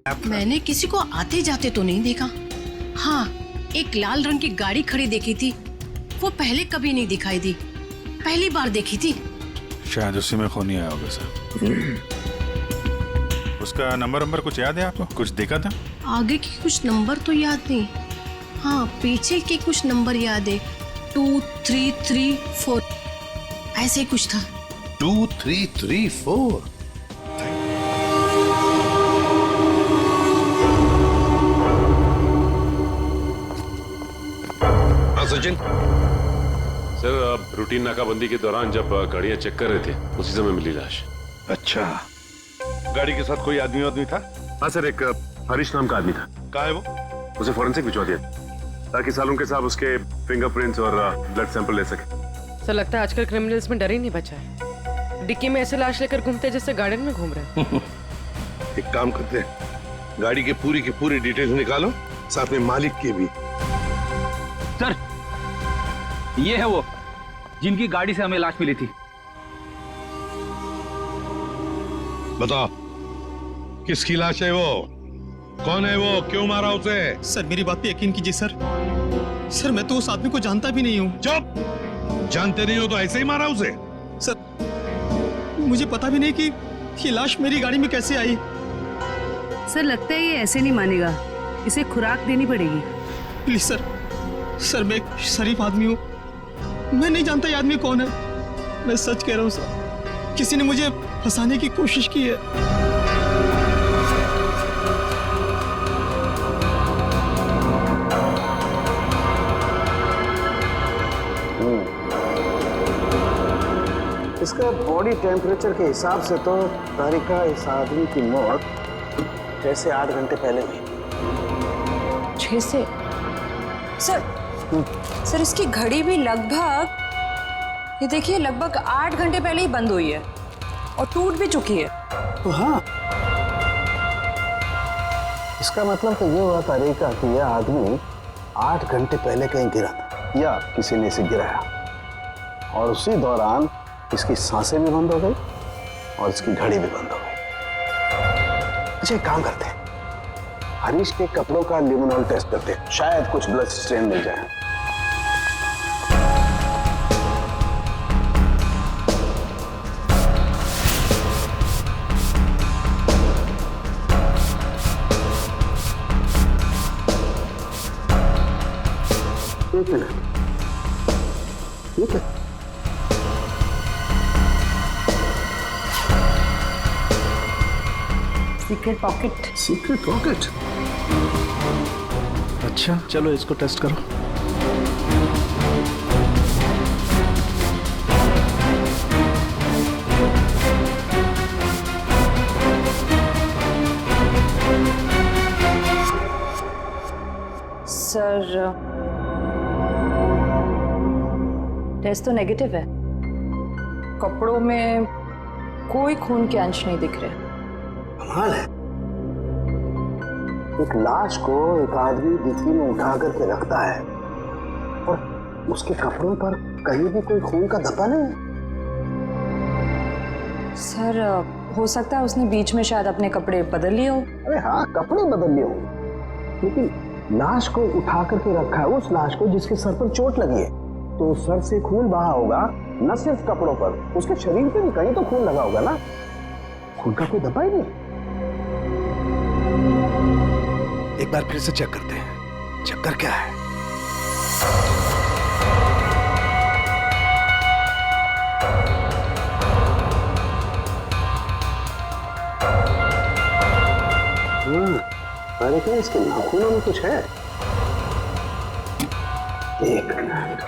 मैंने किसी को आते जाते तो नहीं देखा। हाँ, एक लाल रंग की गाड़ी खड़ी देखी थी, वो पहले कभी नहीं दिखाई दी, पहली बार देखी थी। शायद उसी में खून आया होगा सर। उसका नंबर कुछ याद है आपको? कुछ देखा था? आगे के कुछ नंबर तो याद नहीं, हाँ पीछे के कुछ नंबर याद है, 2 3 3 4 ऐसे ही कुछ था। 2 3 3 4। सचिन सर, रूटीन नाकाबंदी के दौरान जब गाड़ियां चेक कर रहे थे उसी समय मिली लाश। अच्छा, गाड़ी के साथ कोई आदमी था? हाँ सर, एक हरीश नाम का आदमी था। कहाँ है वो? उसे फॉरेंसिक भिजवा दिया ताकि सालों के साथ उसके फिंगरप्रिंट्स और ब्लड सैंपल ले सके। सर लगता है आजकल क्रिमिनल्स में डर ही नहीं बचा है। डिक्की में ऐसे लाश लेकर घूमते जैसे गार्डन में घूम रहे हैं। एक काम करते हैं, गाड़ी की पूरी डिटेल्स निकालो, साथ में मालिक की भी। सर, ये है वो जिनकी गाड़ी से हमें लाश मिली थी। बताओ, किसकी लाश है वो? कौन है वो? क्यों मारा उसे? सर मेरी बात पे यकीन कीजिए सर। सर मैं तो उस आदमी को जानता भी नहीं हूँ। चुप! जानते नहीं हो तो ऐसे ही मारा उसे? सर मुझे पता भी नहीं कि ये लाश मेरी गाड़ी में कैसे आई। सर लगता है ये ऐसे नहीं मानेगा, इसे खुराक देनी पड़ेगी। प्लीज सर मैं एक शरीफ आदमी हूँ, मैं नहीं जानता ये आदमी कौन है। मैं सच कह रहा हूँ सर, किसी ने मुझे फंसाने की कोशिश की है। इसका बॉडी टेम्परेचर के हिसाब से तो तारिका इस आदमी की मौत 6 से 8 घंटे पहले हुई। 6 से? सर इसकी घड़ी भी लगभग, ये देखिए, लगभग 8 घंटे पहले ही बंद हुई है और टूट भी चुकी है। तो हाँ, इसका मतलब तो ये हुआ तारिका कि यह आदमी 8 घंटे पहले कहीं गिरा था या किसी ने इसे गिराया, और उसी दौरान इसकी सांसें भी बंद हो गई और इसकी घड़ी भी बंद हो गई। अच्छा, एक काम करते हैं, हरीश के कपड़ों का लिमोनॉल टेस्ट करते हैं, शायद कुछ ब्लड स्ट्रेन मिल जाए। एक मिनट, ये क्या? Secret pocket. Secret pocket? अच्छा चलो इसको टेस्ट करो। सर टेस्ट तो नेगेटिव है, कपड़ों में कोई खून के अंश नहीं दिख रहे। कमाल है, एक लाश को एक आदमी डिक्की में उठा करके रखता है और उसके कपड़ों पर कहीं भी कोई खून का धब्बा नहीं है। सर हो सकता है उसने बीच में शायद अपने कपड़े बदल लिए हो। अरे हाँ, कपड़े बदल लिए होंगे, लेकिन लाश को उठा करके रखा है उस लाश को जिसके सर पर चोट लगी है, तो सर से खून बहा होगा, न सिर्फ कपड़ों पर, उसके शरीर पे भी कहीं तो खून लगा होगा ना। खून का कोई धब्बा ही नहीं। एक बार फिर से चेक करते हैं, चक्कर क्या है? अरे क्या इसके नाखूनों में कुछ है? एक मिनट,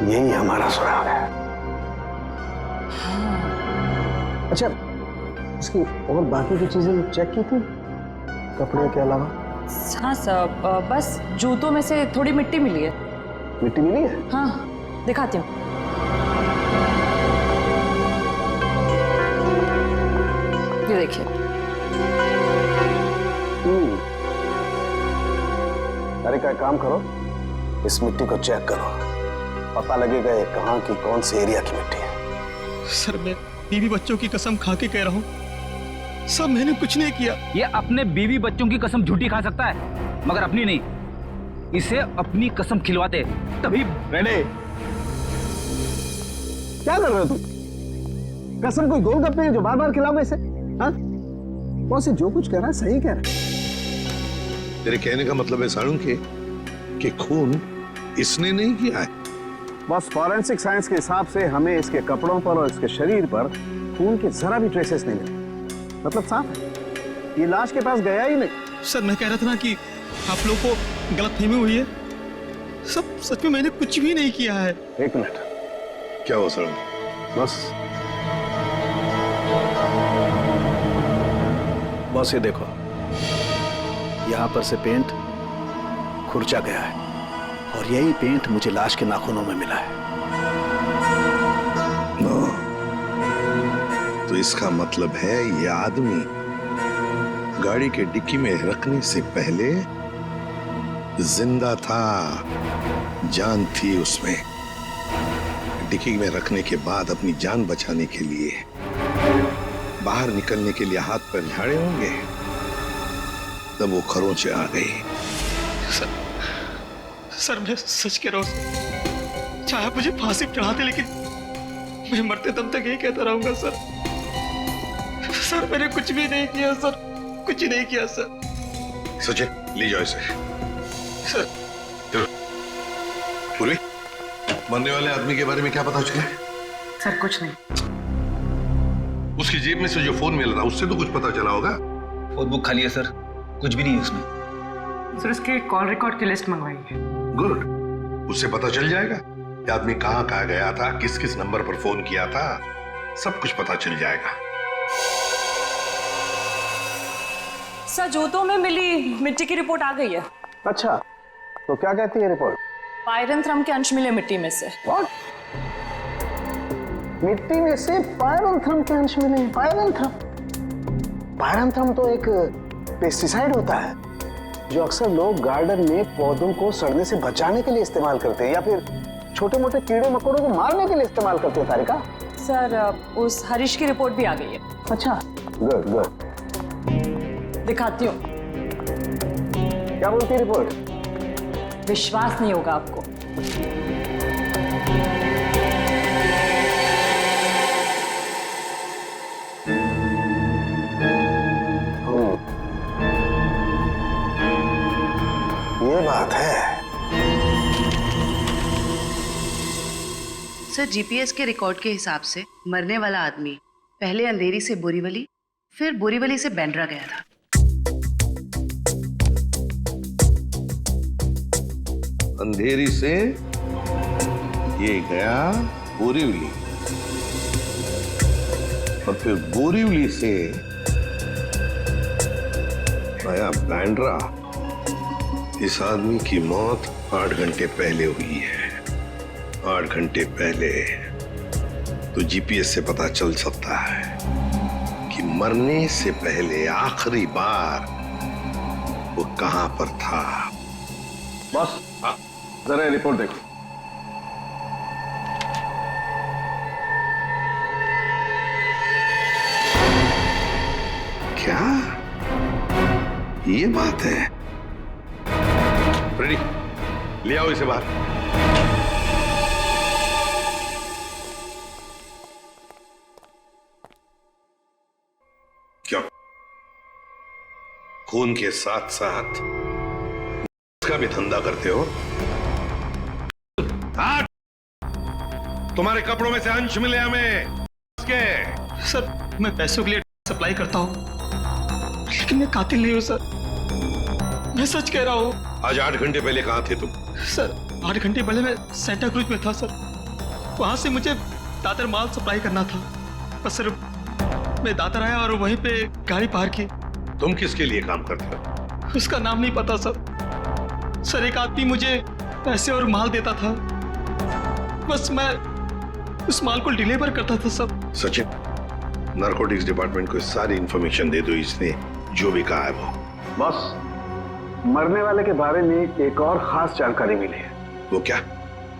यही हमारा सुराग है। अच्छा, इसकी और बाकी की चीजें चेक की थी कपड़े के अलावा? हाँ सर, बस जूतों में से थोड़ी मिट्टी मिली है। मिट्टी मिली है? हाँ, दिखाती हूँ। देखिए। अरे का काम करो, इस मिट्टी को चेक करो, पता लगेगा ये कहाँ की कौन से एरिया की मिट्टी है। सर मैं बीवी बच्चों की कसम खा के कह रहा हूँ, सर मैंने कुछ नहीं किया। ये अपने बीवी बच्चों की कसम झूठी खा सकता है, मगर अपनी नहीं। इसे अपनी कसम खिलवाते तभी। रेडे, क्या कर रहे हो तुम? कसम कोई गोलगप्पे हैं जो बार बार खिलाओगे इसे? हाँ? बॉस जो कुछ कह रहा है सही कह रहा है। तेरे कहने का मतलब है सारुण कि खून इसने नहीं किया है। बस फॉरेंसिक साइंस के हिसाब से हमें इसके कपड़ों पर और इसके शरीर पर खून के जरा भी ट्रेसेस नहीं मिले। मतलब साफ है, ये लाश के पास गया ही नहीं। सर मैं कह रहा था ना कि आप लोग को गलतफहमी हुई है। सब सच में मैंने कुछ भी नहीं किया है। एक मिनट, क्या हुआ सारुण? बस ये देखो, यहाँ पर से पेंट खुरचा गया है और यही पेंट मुझे लाश के नाखूनों में मिला है। तो इसका मतलब है ये आदमी गाड़ी के डिक्की में रखने से पहले जिंदा था, जान थी उसमें। डिक्की में रखने के बाद अपनी जान बचाने के लिए बाहर निकलने के लिए हाथ पर झाड़े होंगे, तब वो खरोंचे आ गई। सर मैं सच कह रहा हूँ, चाहे आप मुझे फांसी पर चढ़ाते लेकिन मैं मरते दम तक यही कहता रहूंगा सर। सर मैंने कुछ भी नहीं किया सर, कुछ नहीं किया सर। सचिन ले जाओ इसे। सर पूर्वी, मरने वाले आदमी के बारे में क्या पता चला? सर कुछ नहीं। उसकी जेब में से जो फोन मिल रहा उससे तो कुछ पता चला होगा। फोन बुक खाली है सर, कुछ भी नहीं है उसमें। सर इसके कॉल रिकॉर्ड की लिस्ट मंगवाई है। गुड, उससे पता चल जाएगा कि आदमी कहाँ कहाँ गया था, किस किस नंबर पर फोन किया था, सब कुछ पता चल जाएगा। सर जोतों में मिली मिट्टी की रिपोर्ट आ गई है। अच्छा, तो क्या कहती है रिपोर्ट? पायरंथ्रम के अंश मिले मिट्टी में से। What? मिट्टी में से पायरंथ्रम के अंश मिले? पायरंथ्रम? पायरंथ्रम तो एक पेस्टिसाइड होता है जो अक्सर लोग गार्डन में पौधों को सड़ने से बचाने के लिए इस्तेमाल करते हैं या फिर छोटे मोटे कीड़े मकोड़ों को मारने के लिए इस्तेमाल करते हैं। तारिका, सर उस हरीश की रिपोर्ट भी आ गई है। अच्छा, गुड गुड। दिखाती हूँ। क्या बोलती है रिपोर्ट? विश्वास नहीं होगा आपको। ये बात है। सर जीपीएस के रिकॉर्ड के हिसाब से मरने वाला आदमी पहले अंधेरी से बोरीवली, फिर बोरीवली से बैंड्रा गया था। अंधेरी से ये गया बोरीवली और फिर बोरीवली से आया बैंड्रा। इस आदमी की मौत 8 घंटे पहले हुई है। 8 घंटे पहले तो जीपीएस से पता चल सकता है कि मरने से पहले आखिरी बार वो कहां पर था। बॉस, जरा रिपोर्ट देखो। क्या ये बात है? रेडी, ले आओ इसे बाहर। क्यों? खून के साथ साथ उसका भी धंधा करते हो? तुम्हारे कपड़ों में से अंश मिले हमें। सर मैं पैसों के लिए सप्लाई करता हूँ लेकिन मैं कातिल नहीं हूँ सर, मैं सच कह रहा हूँ। आज 8 घंटे पहले कहां थे तुम? सर 8 घंटे पहले मैं सेंटा क्रूज में था सर, वहां से मुझे दादर माल सप्लाई करना था। बस सर मैं दादर आया और वहीं पे गाड़ी पार्क की। तुम किसके लिए काम करते हो? उसका नाम नहीं पता सर। सर एक आदमी मुझे पैसे और माल देता था, बस मैं उस माल को डिलीवर करता था सब। सचिन, नारकोटिक्स डिपार्टमेंट को सारी इंफॉर्मेशन दे दो, इसने जो भी कहा है वो। बॉस, मरने वाले के बारे में एक और खास जानकारी मिली है। वो क्या?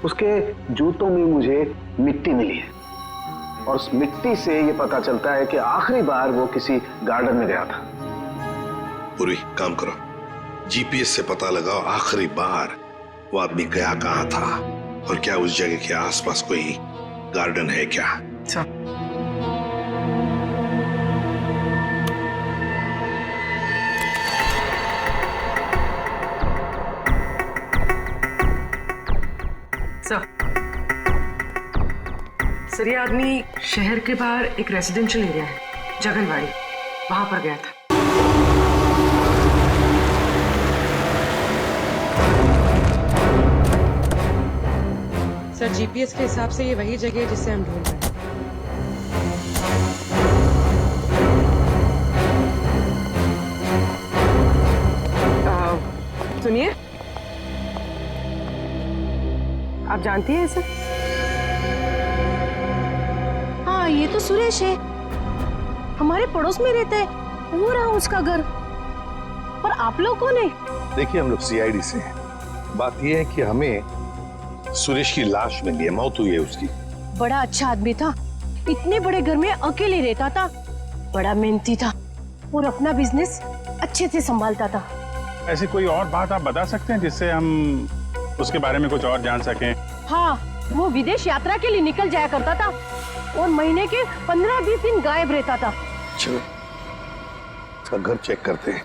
उसके जूतों में मुझे मिट्टी मिली है और उस मिट्टी से ये पता चलता है कि आखिरी बार वो किसी गार्डन में गया था। पूरी काम करो, जीपीएस से पता लगाओ आखिरी बार वो आदमी गया कहाँ था और क्या उस जगह के आसपास कोई गार्डन है क्या। सर ये आदमी शहर के बाहर एक रेजिडेंशियल एरिया है, जगनवाड़ी, वहां पर गया था। सर जीपीएस के हिसाब से ये वही जगह है जिसे हम ढूंढ रहे हैं। सुनिए, आप जानती हैं इसे? हाँ, ये तो सुरेश है, हमारे पड़ोस में रहता है, वो रहा उसका घर। पर आप लोग कौन है? देखिए, हम लोग सीआईडी से हैं। बात यह है कि हमें सुरेश की लाश मिली है, मौत हुई है उसकी। बड़ा अच्छा आदमी था, इतने बड़े घर में अकेले रहता था, बड़ा मेहनती था और अपना बिजनेस अच्छे से संभालता था। ऐसी कोई और बात आप बता सकते हैं जिससे हम उसके बारे में कुछ और जान सकें? हाँ, वो विदेश यात्रा के लिए निकल जाया करता था और महीने के 15-20 दिन गायब रहता था। चलो उसका घर चेक करते हैं।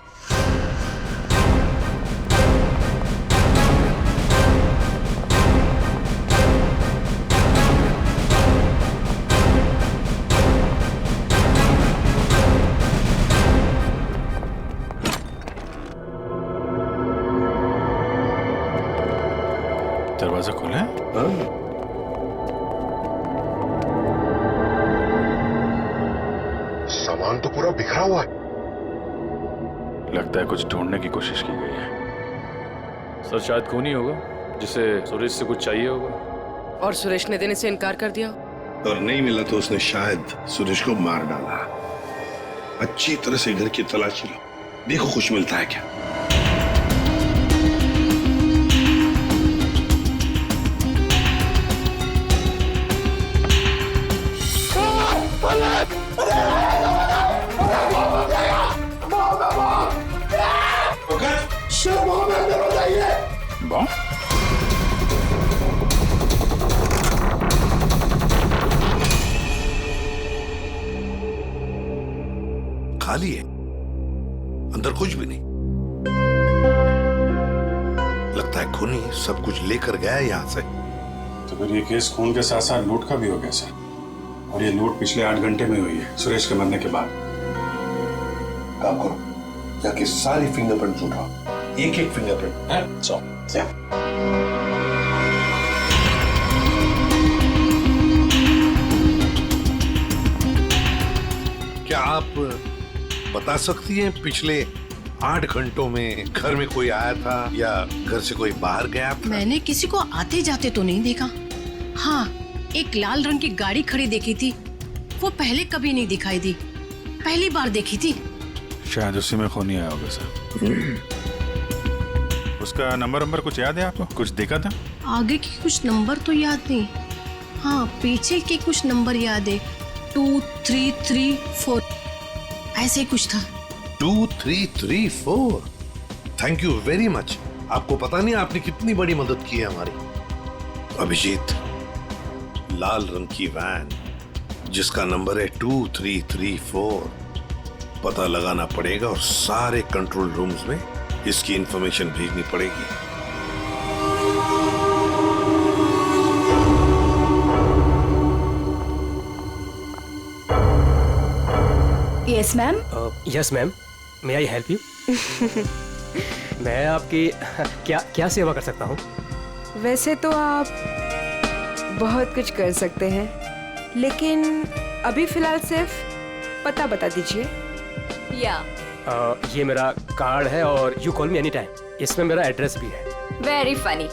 दरवाजा खोला है? सामान तो पूरा बिखरा हुआ है। लगता है कुछ ढूंढने की कोशिश की गई है। सर शायद खून ही होगा जिसे सुरेश से कुछ चाहिए होगा। और सुरेश ने देने से इनकार कर दिया। और नहीं मिला तो उसने शायद सुरेश को मार डाला। अच्छी तरह से घर की तलाशी लो, देखो कुछ मिलता है क्या। खाली है, अंदर कुछ भी नहीं। लगता है खूनी सब कुछ लेकर गया है यहां से। तो फिर ये केस खून के साथ साथ लूट का भी हो गया सर, और ये लूट पिछले 8 घंटे में हुई है, सुरेश के मरने के बाद। काम करो, जाके सारी फिंगरप्रिंट उठाओ, एक एक फिंगरप्रिंट है। क्या आप बता सकती हैं पिछले 8 घंटों में घर में कोई आया था या घर से कोई बाहर गया था? मैंने किसी को आते जाते तो नहीं देखा। हाँ, एक लाल रंग की गाड़ी खड़ी देखी थी, वो पहले कभी नहीं दिखाई दी, पहली बार देखी थी। शायद उसी में खूनी आया होगा सर। उसका नंबर कुछ याद है आपको? कुछ देखा था? आगे के कुछ नंबर तो याद नहीं, हाँ पीछे के कुछ नंबर याद है, 2, 3, 3, 4 ऐसे कुछ था। 2, 3, 3, 4। Thank you very much. आपको पता नहीं आपने कितनी बड़ी मदद की है हमारी। अभिजीत, लाल रंग की वैन जिसका नंबर है 2334, पता लगाना पड़ेगा और सारे कंट्रोल रूम्स में इसकी इंफॉर्मेशन भेजनी पड़ेगी। Yes ma'am. Yes ma'am, may I help you? मैं आपकी क्या सेवा कर सकता हूँ? वैसे तो आप बहुत कुछ कर सकते हैं, लेकिन अभी फिलहाल सिर्फ पता बता दीजिए। या ये मेरा कार्ड है और you call me any time, इसमें मेरा एड्रेस भी है। Very funny.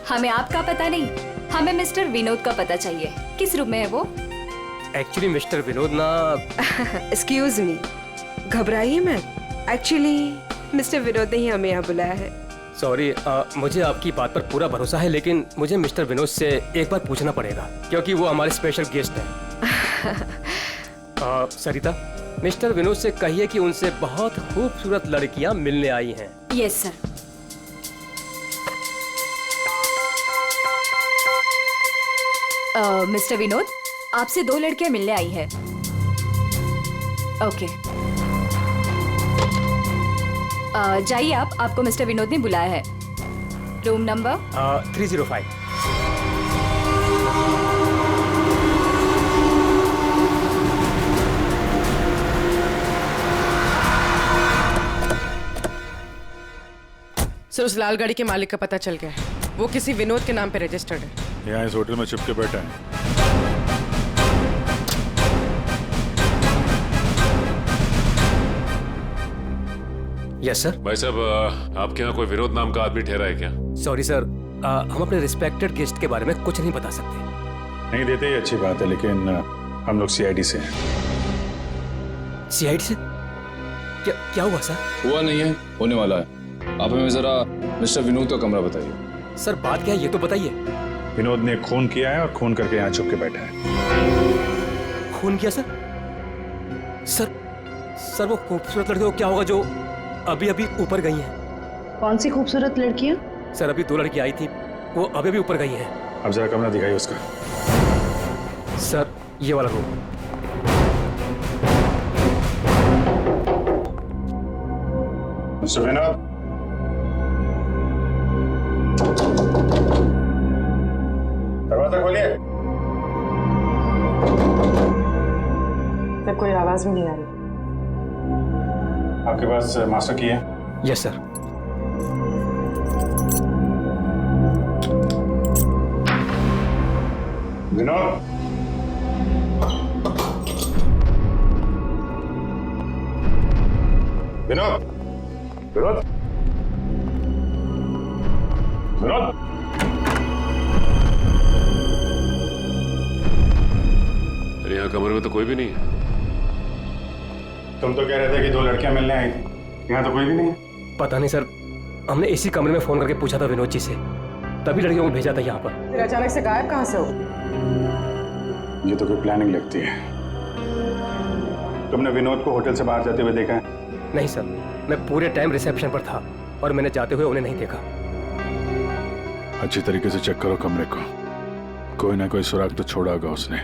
हमें आपका पता नहीं, हमें मिस्टर विनोद का पता चाहिए। किस रूम में है वो? एक्चुअली मिस्टर विनोद ना एक्सक्यूज मी, घबराइए मत। एक्चुअली मिस्टर विनोद ने ही हमें यहाँ बुलाया है। सॉरी, मुझे आपकी बात पर पूरा भरोसा है, लेकिन मुझे मिस्टर विनोद से एक बार पूछना पड़ेगा क्योंकि वो हमारे स्पेशल गेस्ट हैं। सरिता, मिस्टर विनोद से कहिए कि उनसे बहुत खूबसूरत लड़कियां मिलने आई हैं। Yes sir. मिस्टर विनोद, आपसे 2 लड़कियां मिलने आई है। ओके, जाइए आप, आपको मिस्टर विनोद ने बुलाया है। Room number 305। सर, उस लाल गाड़ी के मालिक का पता चल गया है। वो किसी विनोद के नाम पे रजिस्टर्ड है। यहाँ इस होटल में छुप के बैठा है। Yes sir. भाई साहब, आपके यहाँ कोई विनोद नाम का आदमी ठहरा है क्या? सॉरी सर, हम अपने रिस्पेक्टेड गेस्ट के बारे में कुछ नहीं बता सकते। नहीं देते ये अच्छी बात है, लेकिन हम लोग सीआईडी से हैं। सीआईडी से? क्या हुआ सर? हुआ नहीं है, होने वाला है। आप हमें जरा मिस्टर विनोद का कमरा बताइए। सर बात क्या है ये तो बताइए। विनोद ने खून किया है और खून करके यहाँ छुप के बैठा है। खून किया सर? सर वो खूबसूरत लड़की को क्या होगा जो अभी अभी ऊपर गई हैं? कौन सी खूबसूरत लड़कियां? सर अभी 2 लड़की आई थी, वो अभी अभी ऊपर गई हैं। अब जरा कमरा दिखाइए उसका। सर ये वाला रूम। मिस्टर विनोद, दरवाजा खोलिए। सर कोई आवाज भी नहीं आ रही। आपके पास मास्टर की है? Yes sir. विनोद, विनोद, विनोद, विनोद। अरे यहाँ कमरे में तो कोई भी नहीं है। तुम तो कह रहे थे कि 2 लड़कियां मिलने आई थी, यहाँ तो कोई भी नहीं है। पता नहीं सर, हमने इसी कमरे में फोन करके पूछा था विनोद जी से, तभी लड़कियों को भेजा था यहाँ पर। फिर अचानक से गायब कहाँ से हो? ये तो कोई प्लानिंग लगती है। तुमने विनोद को होटल से बाहर जाते हुए देखा है? नहीं सर, मैं पूरे टाइम रिसेप्शन पर था और मैंने जाते हुए उन्हें नहीं देखा। अच्छी तरीके से चेक करो कमरे को, कोई ना कोई सुराग तो छोड़ा होगा उसने।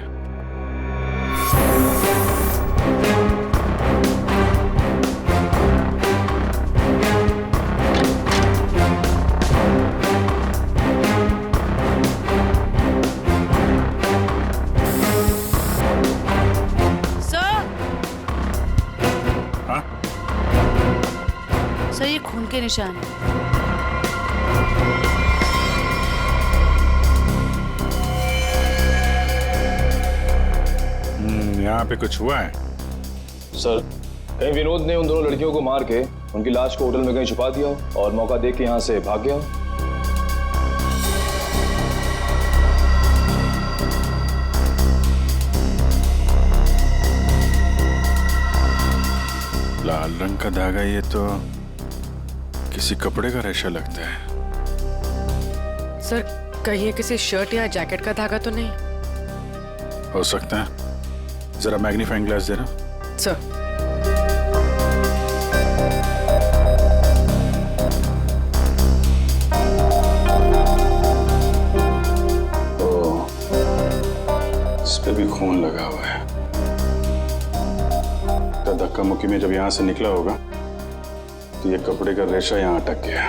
सर ये खून के निशान है। यहाँ पे कुछ हुआ है? सर, कहीं विनोद ने उन दोनों लड़कियों को मार के उनकी लाश को होटल में कहीं छुपा दिया और मौका देख के यहाँ से भाग गया। लाल रंग का धागा, ये तो किसी कपड़े का रेशा लगता है। सर कहीं ये किसी शर्ट या जैकेट का धागा तो नहीं? हो सकता है, जरा मैग्नीफाइंग ग्लास देना। सर इस पे भी खून लगा हुआ है। तो धक्का मुक्की में जब यहाँ से निकला होगा तो ये कपड़े का रेशा यहाँ अटक गया।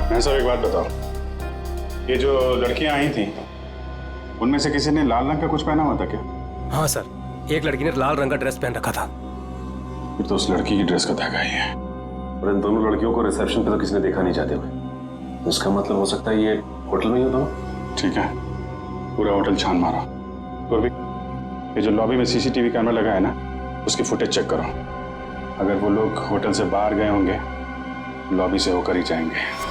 मैं सब एक बात बताओ, ये जो लड़कियां आई थी उनमें से किसी ने लाल रंग का कुछ पहना हुआ था क्या? हाँ सर, एक लड़की ने लाल रंग का ड्रेस पहन रखा था। फिर तो उस लड़की की ड्रेस का धागा ही है। और इन दोनों लड़कियों को रिसेप्शन पे तो किसी ने देखा नहीं जाते हुए। इसका मतलब हो सकता है ये होटल में ही हो दोनों। ठीक है, पूरा होटल छान मारो। और भी ये जो लॉबी में सीसीटीवी कैमरा लगा है ना, उसकी फुटेज चेक करो। अगर वो लोग होटल से बाहर गए होंगे, लॉबी से होकर ही जाएंगे।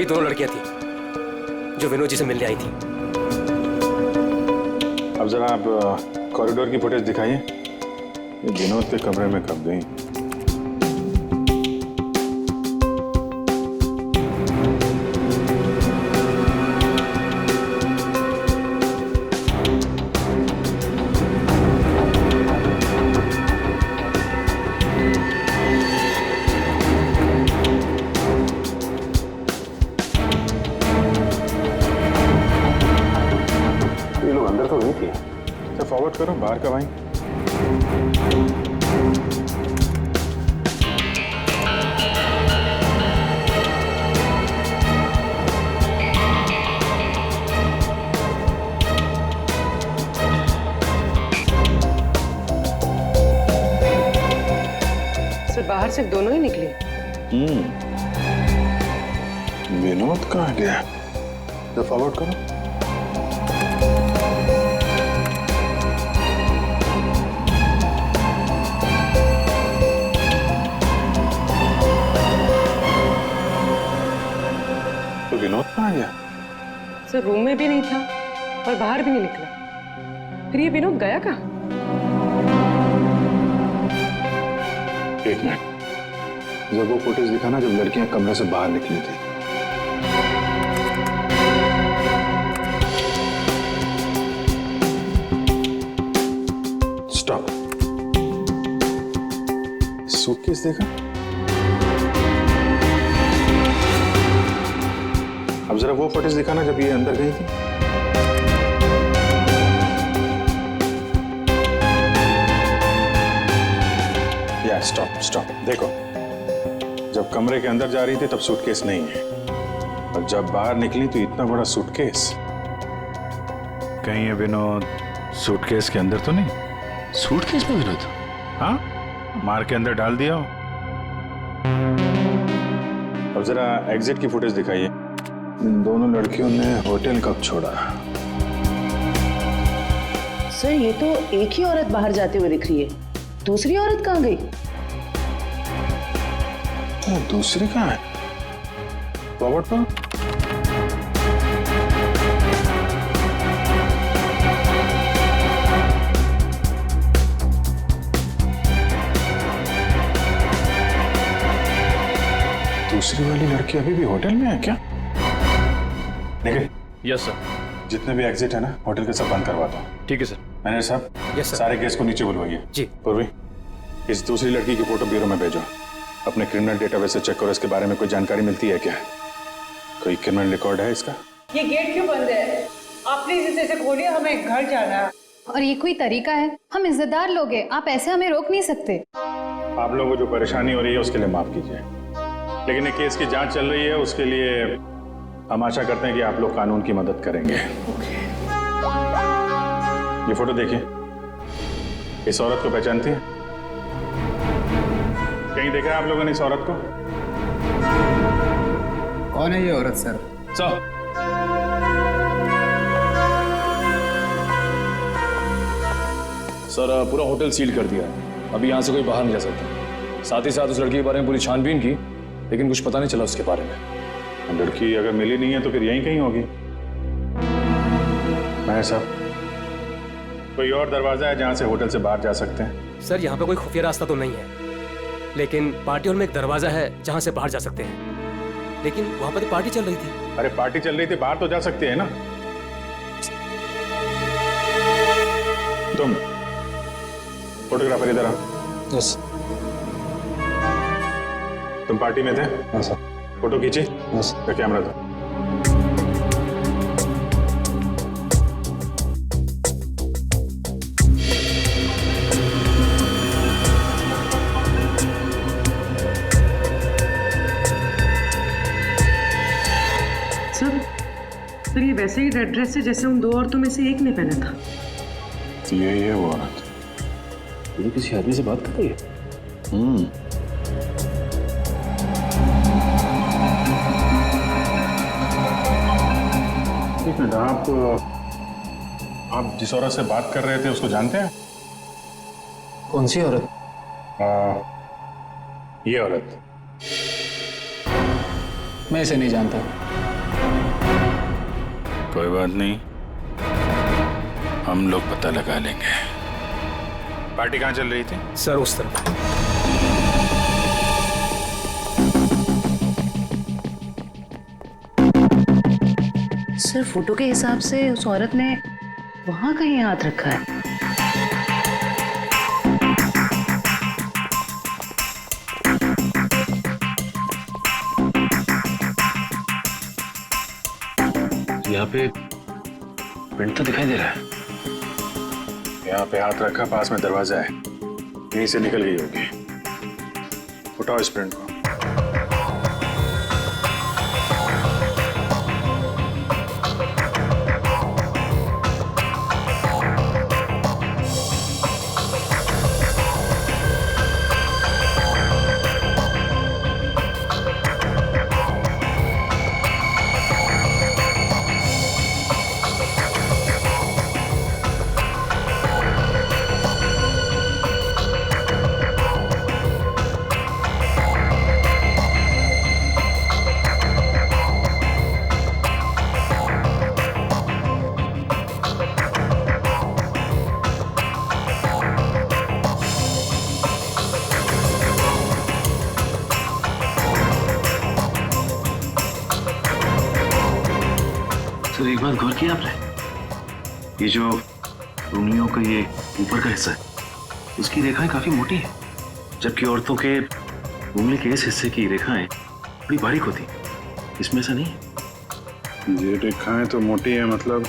दोनों लड़कियां थी जो विनोद जी से मिलने आई थी। अब जरा आप कॉरिडोर की फुटेज दिखाइए। ये विनोद के कमरे में कब गई? ये लोग अंदर तो नहीं थे। तो फॉरवर्ड करो, बाहर कब आई? सर बाहर सिर्फ दोनों ही निकले। विनोद कहाँ गया? तो फॉरवर्ड करो। तो विनोद कहाँ गया? सर रूम में भी नहीं था और बाहर भी नहीं निकला। फिर ये विनोद गया कहाँ? एक मिनट, जब वो फुटेज दिखाना जब लड़कियां कमरे से बाहर निकली थी। स्टॉप। सूटकेस देखा? अब जरा वो फुटेज दिखाना जब ये अंदर गई थी। या स्टॉप स्टॉप, देखो जब कमरे के अंदर जा रही थी तब सूटकेस नहीं है, और जब बाहर निकली तो इतना बड़ा सूटकेस। कहीं ये विनोद सूटकेस के अंदर तो नहीं? सूटकेस में विनोद? हाँ, मार के अंदर डाल दिया हो। अब जरा एग्जिट की फुटेज दिखाइए। इन दोनों लड़कियों ने होटल कब छोड़ा? सर ये तो एक ही औरत बाहर जाते हुए दिख रही है, दूसरी औरत कहाँ गई? दूसरी कहाँ है? फॉरवर्ड करो। दूसरी वाली लड़की अभी भी होटल में है क्या? निखिल। Yes sir. जितने भी एग्जिट है ना होटल के सब बंद करवा दो। ठीक है सर। मैनेजर साहब, यस सर। सारे केस को नीचे बुलवाइए। जी। पूर्वी, इस दूसरी लड़की की फोटो ब्यूरो में भेजो। अपने क्रिमिनल डेटाबेस से चेक करो, इसके बारे में कोई जानकारी मिलती है क्या? कोई क्रिमिनल रिकॉर्ड है इसका? ये गेट क्यों बंद है? आप प्लीज इसे खोलिए, हमें घर जाना है। और ये कोई तरीका है? हम इज्जतदार लोग हैं, आप ऐसे हमें रोक नहीं सकते। आप लोगों को जो परेशानी हो रही है उसके लिए माफ कीजिए, लेकिन ये केस की जांच चल रही है, उसके लिए हम आशा करते हैं कि आप लोग कानून की मदद करेंगे। ये फोटो देखिए, इस औरत को पहचानती है? कहीं देखा है आप लोगों ने इस औरत को? कौन है ये औरत सर? सर पूरा होटल सील कर दिया है, अभी यहाँ से कोई बाहर नहीं जा सकता। साथ ही साथ उस लड़की के बारे में पूरी छानबीन की, लेकिन कुछ पता नहीं चला उसके बारे में। लड़की अगर मिली नहीं है तो फिर यहीं कहीं होगी। मैं साहब, कोई और दरवाजा है जहां से होटल से बाहर जा सकते हैं? सर यहाँ पे कोई खुफिया रास्ता तो नहीं है, लेकिन पार्टी हॉल में एक दरवाजा है जहां से बाहर जा सकते हैं। लेकिन वहां पर तो पार्टी चल रही थी। अरे पार्टी चल रही थी, बाहर तो जा सकते हैं ना। तुम फोटोग्राफर इधर आओ। यस। तुम पार्टी में थे? हाँ सर। फोटो खींची? यस। कैमरा दो। सर ये वैसे ही रेड ड्रेस है जैसे उन दो औरतों में से एक ने पहना था। यही है वो औरत। ये किसी आदमी से बात कर रही है? एक मिनट, आप जिस औरत से बात कर रहे थे उसको जानते हैं? कौन सी औरत? ये औरत। मैं इसे नहीं जानता। कोई बात नहीं, हम लोग पता लगा लेंगे। पार्टी कहाँ चल रही थी? सर उस तरफ। सर फोटो के हिसाब से उस औरत ने वहां कहीं हाथ रखा है। यहाँ पे प्रिंट तो दिखाई दे रहा है। यहाँ पे हाथ रखा, पास में दरवाजा है, यहीं से निकल गई होगी। उठाओ इस प्रिंट को। सर एक बात गौर किया आपने, ये जो उंगलियों का ये ऊपर का हिस्सा है उसकी रेखाएं काफी मोटी है, जबकि औरतों के उंगली के इस हिस्से की रेखाएं बड़ी बारीक होती हैं। इसमें ऐसा नहीं है। ये रेखाएं तो मोटी है, मतलब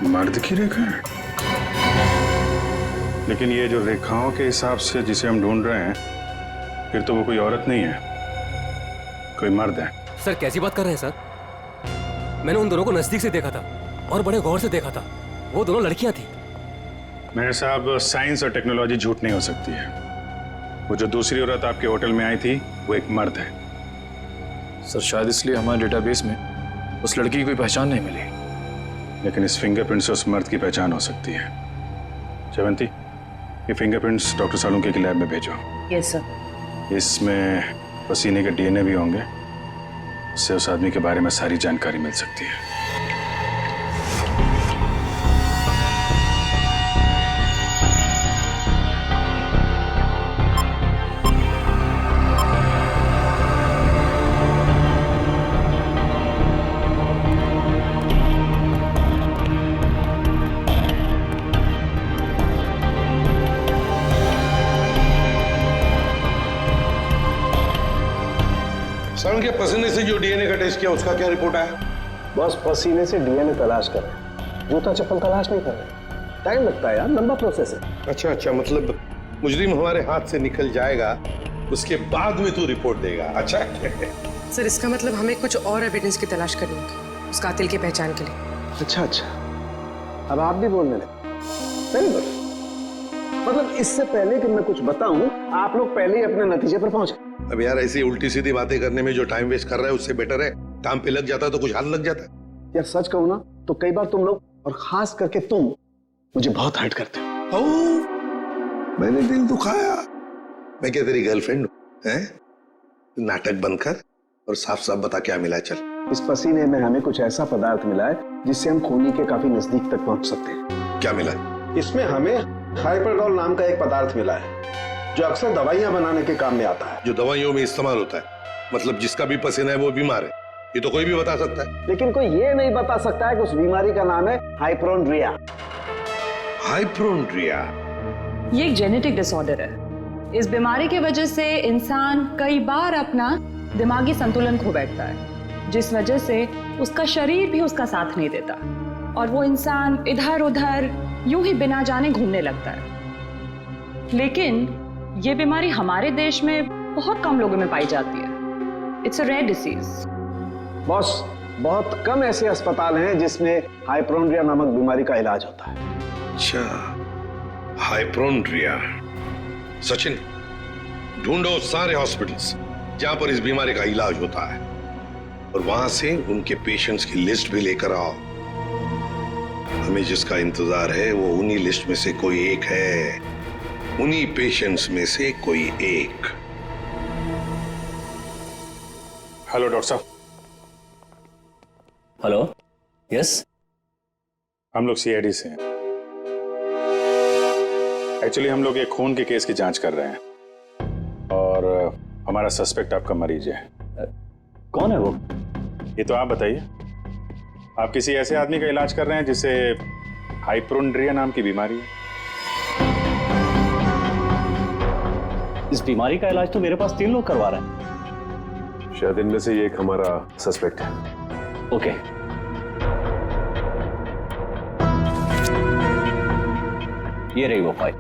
मर्द की रेखा है। लेकिन ये जो रेखाओं के हिसाब से जिसे हम ढूंढ रहे हैं, फिर तो वो कोई औरत नहीं है, कोई मर्द है। सर कैसी बात कर रहे हैं सर? मैंने उन दोनों को नजदीक से देखा था और बड़े गौर से देखा था। वो दोनों लड़कियां थी। मेरे साहब, साइंस और टेक्नोलॉजी झूठ नहीं हो सकती है। वो जो दूसरी औरत आपके होटल में आई थी वो एक मर्द है। सर शायद इसलिए हमारे डेटाबेस में उस लड़की की कोई पहचान नहीं मिली। लेकिन इस फिंगरप्रिंट से उस मर्द की पहचान हो सकती है। जयवंती, ये फिंगरप्रिंट्स डॉक्टर सालुंके की लैब में भेजो। Yes sir. इसमें पसीने के डीएनए भी होंगे, इससे उस आदमी के बारे में सारी जानकारी मिल सकती है। सर के पसीने से जो डीएनए का टेस्ट किया उसका क्या रिपोर्ट आया? बस पसीने से डीएनए तलाश कर रहे हैं, जूता चप्पल तलाश नहीं कर रहे। टाइम लगता है यार, लंबा प्रोसेस है। अच्छा, मतलब मुजरिम हमारे हाथ से निकल जाएगा, उसके बाद में तू रिपोर्ट देगा। अच्छा सर इसका मतलब हमें कुछ और एविडेंस की तलाश करनी होगी उस कातिल की पहचान के लिए। अच्छा, अब आप भी बोलने लगे। Very good. मतलब इससे पहले कि मैं कुछ बताऊं, आप लोग पहले ही अपने नतीजे पर पहुंच गए। अब यार ऐसी उल्टी सीधी बातें करने में जो टाइम वेस्ट कर रहा है उससे बेटर है काम पे लग जाता तो कुछ हाल लग जाता। यार सच कहूं ना तो कई बार तुम लोग, और खास करके तुम, मुझे बहुत हर्ट करते हो। मैंने दिल दुखाया? मैं क्या तेरी गर्लफ्रेंड हूं? नाटक बंद कर और साफ साफ बता क्या मिला। चल, इस पसीने में हमें कुछ ऐसा पदार्थ मिला है जिससे हम खूनी के काफी नजदीक तक पहुंच सकते हैं। क्या मिला? इसमें हमें हाइपरडोल नाम का एक पदार्थ मिला है जो अक्सर दवाइयां बनाने के काम में आता है। जो दवाइयों में इस्तेमाल होता है, मतलब जिसका भी पसीना है वो बीमार है, ये तो कोई भी बता सकता है। लेकिन कोई ये नहीं बता सकता है कि उस बीमारी का नाम है हाइपोक्रोंड्रिया। हाइपोक्रोंड्रिया ये एक जेनेटिक डिसऑर्डर है। इस बीमारी की वजह से इंसान कई बार अपना दिमागी संतुलन खो बैठता है, जिस वजह से उसका शरीर भी उसका साथ नहीं देता और वो इंसान इधर उधर यूं ही बिना जाने घूमने लगता है। लेकिन ये बीमारी हमारे देश में बहुत कम लोगों में पाई जाती है। It's a rare disease. Boss, बहुत कम ऐसे अस्पताल हैं जिसमें हाइपोक्रोंड्रिया नामक बीमारी का इलाज होता है। अच्छा, हाइपोक्रोंड्रिया। सचिन, ढूंढो सारे हॉस्पिटल्स जहां पर इस बीमारी का इलाज होता है और वहां से उनके पेशेंट्स की लिस्ट भी लेकर आओ। हमें जिसका इंतजार है वो उन्हीं लिस्ट में से कोई एक है, उन्हीं पेशेंट्स में से कोई एक। हेलो डॉक्टर साहब। हेलो, यस, हम लोग सीआईडी से हैं। एक्चुअली हम लोग एक खून के केस की जांच कर रहे हैं और हमारा सस्पेक्ट आपका मरीज है। कौन है वो? ये तो आप बताइए। आप किसी ऐसे आदमी का इलाज कर रहे हैं जिसे हाइपोड्रिया नाम की बीमारी है। इस बीमारी का इलाज तो मेरे पास 3 लोग करवा रहे हैं। शायद इनमें से ये एक हमारा सस्पेक्ट है। ओके, ये रही वो फाइल।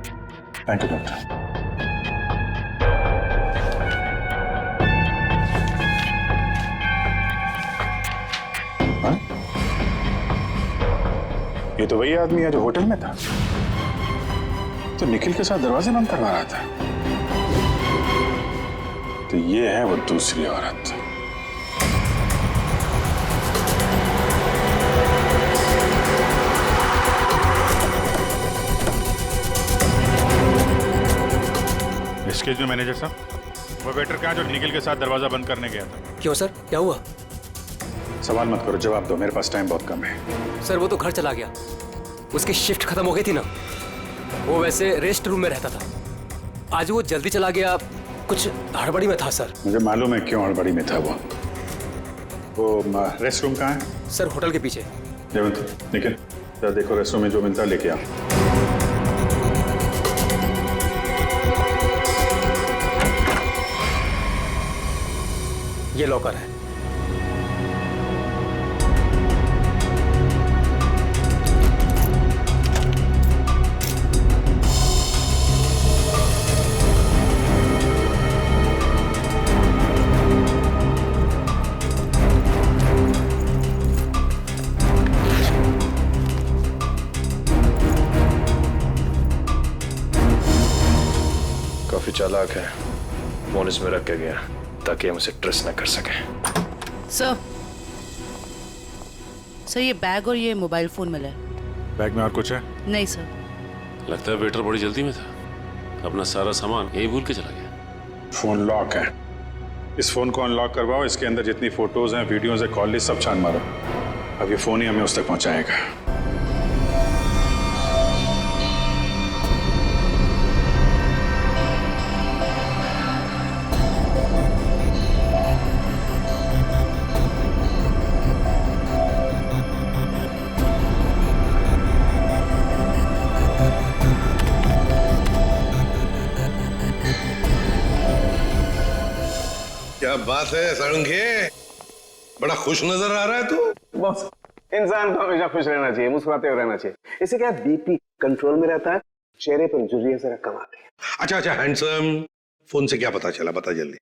Thank you doctor. ये तो वही आदमी है जो होटल में था, तो निखिल के साथ दरवाजे बंद करवा रहा था। तो ये है वो दूसरी औरत। एक्सक्यूज मी मैनेजर साहब, वो वेटर कहाँ जो निखिल के साथ दरवाजा बंद करने गया था? क्यों सर, क्या हुआ? सवाल मत करो, जवाब दो, मेरे पास टाइम बहुत कम है। सर वो तो घर चला गया, उसकी शिफ्ट खत्म हो गई थी ना। वो वैसे रेस्ट रूम में रहता था, आज वो जल्दी चला गया, कुछ हड़बड़ी में था सर। मुझे मालूम है क्यों हड़बड़ी में था वो रेस्ट रूम कहाँ है? सर होटल के पीछे। जयवंत, निखिल जरा देखो रेस्ट रूम में जो मिलता है लेके आओ। ये लॉकर है। काफी चालाक है, फोन इसमें रख के गया ताकि हम उसे ट्रेस ना कर सके। सर ये बैग और ये मोबाइल फोन मिला है। बैग में और कुछ है? नहीं सर। लगता है वेटर बड़ी जल्दी में था, अपना सारा सामान यही भूल के चला गया। फोन लॉक है, इस फोन को अनलॉक करवाओ, इसके अंदर जितनी फोटोज हैं, वीडियोज हैं, कॉल लिस्ट सब छान मारो। अब ये फोन ही हमें उस तक पहुंचाएगा। क्या बात है सारंगे, बड़ा खुश नजर आ रहा है तू। बॉस, इंसान को हमेशा खुश रहना चाहिए, मुस्कुराते हुए रहना चाहिए। इससे क्या बीपी कंट्रोल में रहता है, चेहरे पर झुर्रियां जरा कम आती है। अच्छा हैंडसम, फोन से क्या पता चला, बता जल्दी।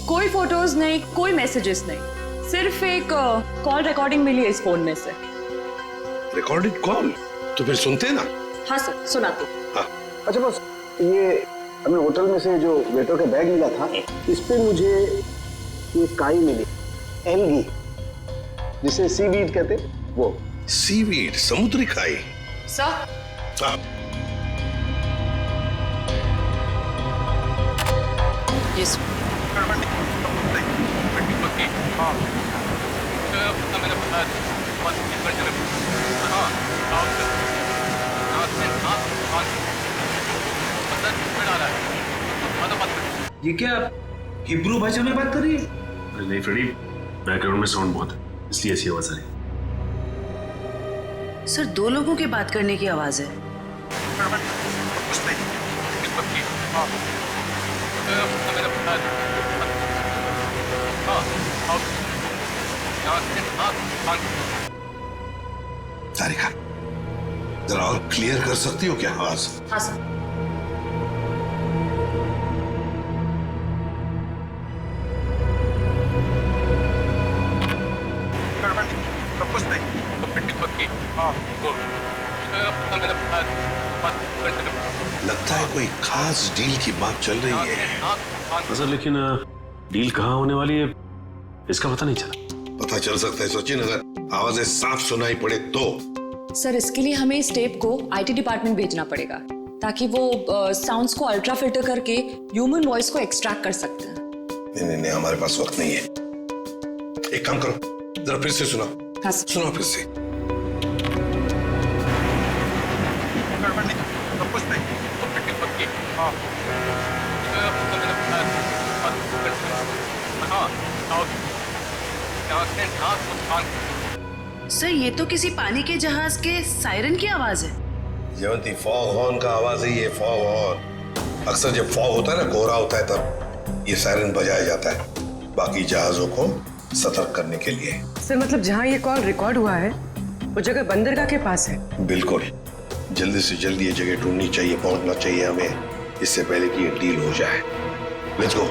कोई फोटोज नहीं, कोई मैसेजेस नहीं, सिर्फ एक कॉल रिकॉर्डिंग मिली है इस फोन में से। Recorded call? तो फिर सुनते ना। हाँ सर, सुनाते। हाँ। अच्छा बॉस, ये हमें होटल में से जो वेटर का बैग मिला था, इस पे मुझे ये काई मिली, एल्गी, जिसे सीवीड कहते, वो। सीवीड, समुद्री खाई? सर। हाँ। यस। ये क्या हिब्रू भाषा में बात कर रही है? अरे नहीं फ्रेडी, बैकग्राउंड में साउंड बहुत है, इसलिए ऐसी आवाज आ रही है। सर 2 लोगों के बात करने की आवाज है। तारिका, जरा और क्लियर कर सकती हो क्या आवाज? हाँ सर। लगता है कोई खास डील की बात चल रही है। सर लेकिन डील कहाँ होने वाली है इसका पता नहीं चला। पता चल सकता है सचिन, अगर आवाजें साफ सुनाई पड़े तो। सर इसके लिए हमें इस टेप को आईटी डिपार्टमेंट भेजना पड़ेगा, ताकि वो साउंड्स को अल्ट्रा फिल्टर करके ह्यूमन वॉइस को एक्सट्रैक्ट कर सकते हैं। नहीं, हमारे पास वक्त नहीं है। एक काम करो, जरा फिर से सुनाओ। हाँ सुनाओ फिर से। सर ये तो किसी पानी के जहाज के सायरन की आवाज है। जयवंती, फॉग हॉर्न का आवाज है ये, फॉग हॉर्न। अक्सर जब फॉग होता है ना, कोहरा होता है, तब ये सायरन बजाया जाता है बाकी जहाजों को सतर्क करने के लिए। सर मतलब जहाँ ये कॉल रिकॉर्ड हुआ है वो जगह बंदरगाह के पास है। बिल्कुल, जल्दी से जल्दी ये जगह ढूंढनी चाहिए, पहुंचना चाहिए हमें, इससे पहले कि ये डील हो जाए। Let's go.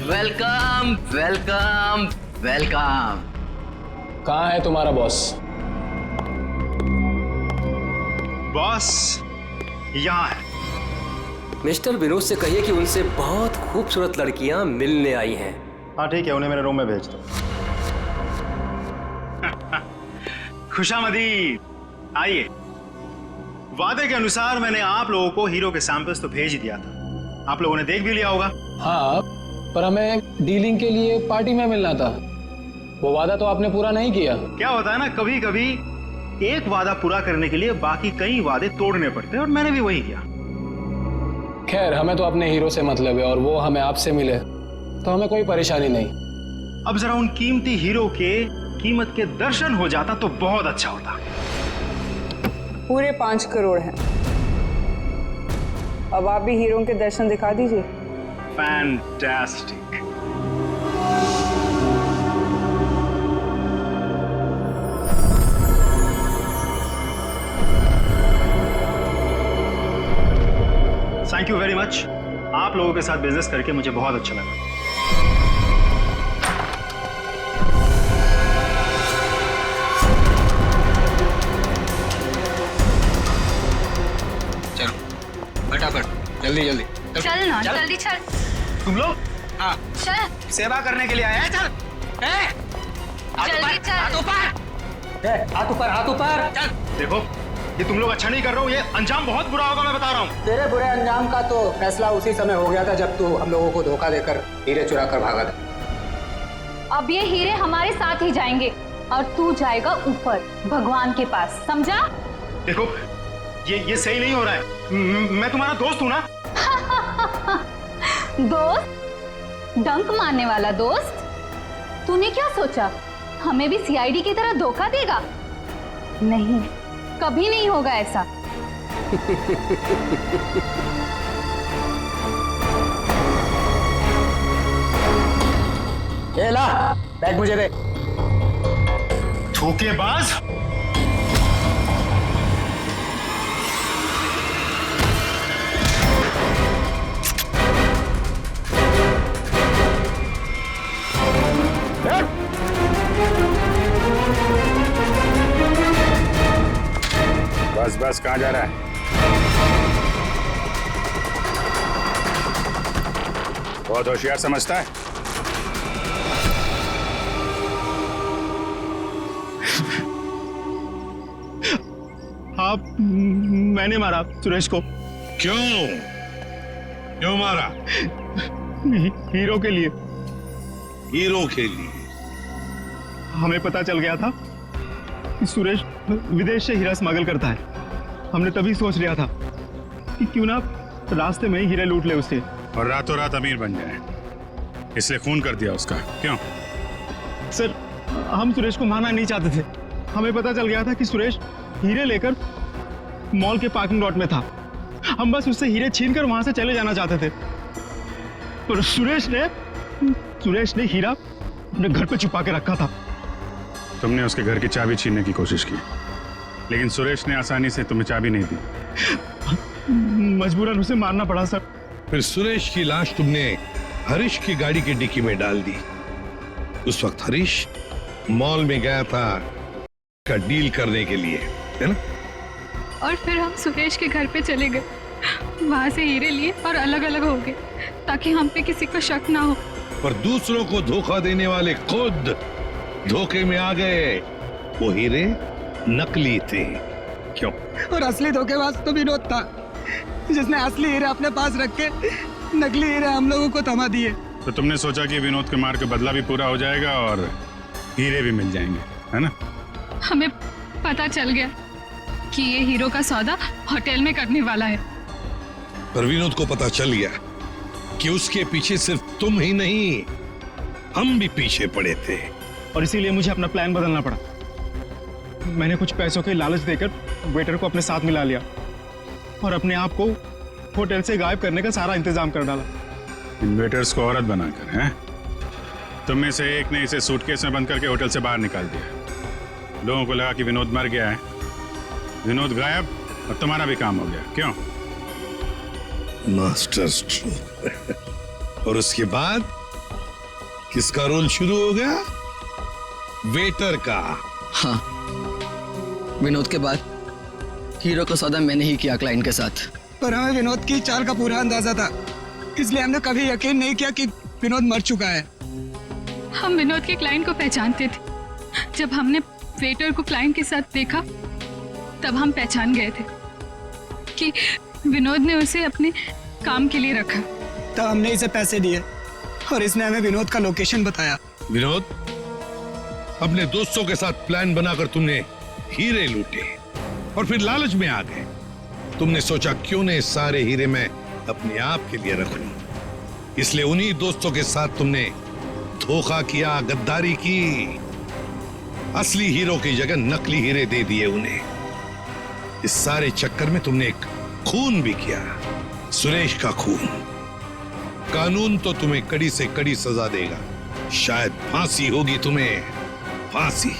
Welcome welcome welcome. कहाँ है तुम्हारा बॉस? बॉस यहाँ है। मिस्टर विनोद से कहिए कि उनसे बहुत खूबसूरत लड़कियां मिलने आई हैं। हाँ ठीक है, उन्हें मेरे रूम में भेज दो। खुशामदी, आइए। वादे के अनुसार मैंने आप लोगों को हीरो के सैंपल्स तो भेज ही दिया था, आप लोगों ने देख भी लिया होगा। हाँ, पर हमें डीलिंग के लिए पार्टी में मिलना था। वो वादा तो आपने पूरा नहीं किया। क्या होता है ना, कभी कभी एक वादा पूरा करने के लिए बाकी कई वादे तोड़ने पड़ते हैं, और मैंने भी वही किया। खैर, हमें तो अपने हीरो से मतलब है और वो हमें आपसे मिले तो हमें कोई परेशानी नहीं। अब जरा उन कीमती हीरो के कीमत के दर्शन हो जाता तो बहुत अच्छा होता। पूरे 5 करोड़ हैं। अब आप भी हीरो के दर्शन दिखा दीजिए। Fantastic. Thank you very much. आप लोगों के साथ बिजनेस करके मुझे बहुत अच्छा लगा। चलो फटाफट, जल्दी जल्दी चल ना, जल्दी चल। तुम लोग? हाँ चल, सेवा करने के लिए आए हैं। चल जल्दी चल। हाथ ऊपर हाथ ऊपर। चल। देखो, ये तुम लोग अच्छा नहीं कर रहे हो, ये अंजाम बहुत बुरा होगा, मैं बता रहा हूँ। तेरे बुरे अंजाम का तो फैसला उसी समय हो गया था जब तू हम लोगों को धोखा देकर हीरे चुरा कर भागा था। अब ये हीरे हमारे साथ ही जाएंगे और तू जाएगा ऊपर भगवान के पास, समझा? देखो, ये सही नहीं हो रहा है। मैं तुम्हारा दोस्त हूँ ना। दोस्त? डंक मारने वाला दोस्त? तूने क्या सोचा हमें भी सीआईडी की तरह धोखा देगा? नहीं, कभी नहीं होगा ऐसा। ये ला, बैग मुझे दे। धोखेबाज। बस बस, कहाँ जा रहा है? बहुत होशियार समझता है। आप, मैंने मारा सुरेश को। क्यों मारा? हीरो के लिए। हीरो के लिए? हमें पता चल गया था कि सुरेश विदेश से हीरा स्मगल करता है। हमने तभी सोच लिया था कि क्यों ना रास्ते में ही हीरे लूट ले उससे, और रातों रात अमीर बन जाए, इसलिए खून कर दिया उसका। क्यों? सर, हम सुरेश को मारना नहीं चाहते थे। हमें पता चल गया था कि सुरेश हीरे लेकर मॉल के पार्किंग लॉट में था। हम बस उससे हीरे छीनकर वहां से चले जाना चाहते थे, पर सुरेश ने हीरा अपने घर पे छुपा के रखा था। तुमने उसके घर की चाबी छीनने की कोशिश की, लेकिन सुरेश ने आसानी से तुम्हें चाबी नहीं दी। मजबूरन उसे मारना पड़ा सर। फिर सुरेश की लाश तुमने हरीश की गाड़ी की डिक्की में डाल दी। उस वक्त हरीश मॉल में गया था का डील करने के लिए, है ना? और फिर हम सुरेश के घर पे चले गए, वहां से हीरे लिए और अलग अलग हो गए ताकि हम पे किसी को शक ना हो। पर दूसरों को धोखा देने वाले खुद धोखे में आ गए। वो हीरे नकली थे। क्यों? और असली धोखेबाज तो विनोद था, जिसने असली हीरे अपने पास रख के नकली हीरे हम लोगों को थमा दिए। तो तुमने सोचा कि विनोद के मार का बदला भी पूरा हो जाएगा और हीरे भी मिल जाएंगे, है ना? हमें पता चल गया कि ये हीरो का सौदा होटल में करने वाला है। पर विनोद को पता चल गया कि उसके पीछे सिर्फ तुम ही नहीं, हम भी पीछे पड़े थे। और इसीलिए मुझे अपना प्लान बदलना पड़ा। मैंने कुछ पैसों के लालच देकर वेटर को अपने साथ मिला लिया और अपने आप को होटल से गायब करने का सारा इंतजाम कर डाला। इन वेटर्स को औरत बनाकर, हैं? तुम में से एक ने इसे सूटकेस में बंद करके होटल से बाहर निकाल दिया। लोगों को लगा कि विनोद मर गया है, विनोद गायब और तुम्हारा भी काम हो गया। क्यों? Master stroke. और उसके बाद किसका रोल शुरू हो गया? वेटर का। हाँ, विनोद के बाद हीरो का सौदा मैंने ही किया क्लाइंट के साथ। पर हमें विनोद की चाल का पूरा अंदाजा था, इसलिए हमने कभी यकीन नहीं किया कि विनोद मर चुका है। हम विनोद के क्लाइंट को पहचानते थे। जब हमने वेटर को क्लाइंट के साथ देखा तब हम पहचान गए थे कि विनोद ने उसे अपने काम के लिए रखा। तब हमने इसे पैसे दिए और इसने हमें विनोद का लोकेशन बताया। विनोद, अपने दोस्तों के साथ प्लान बनाकर तुमने हीरे लूटे और फिर लालच में आ गए। तुमने सोचा क्यों नहीं सारे हीरे मैं अपने आप के लिए रख लूं, इसलिए उन्हीं दोस्तों के साथ तुमने धोखा किया, गद्दारी की। असली हीरो की जगह नकली हीरे दे दिए उन्हें। इस सारे चक्कर में तुमने एक खून भी किया, सुरेश का खून। कानून तो तुम्हें कड़ी से कड़ी सजा देगा, शायद फांसी होगी तुम्हें, फांसी।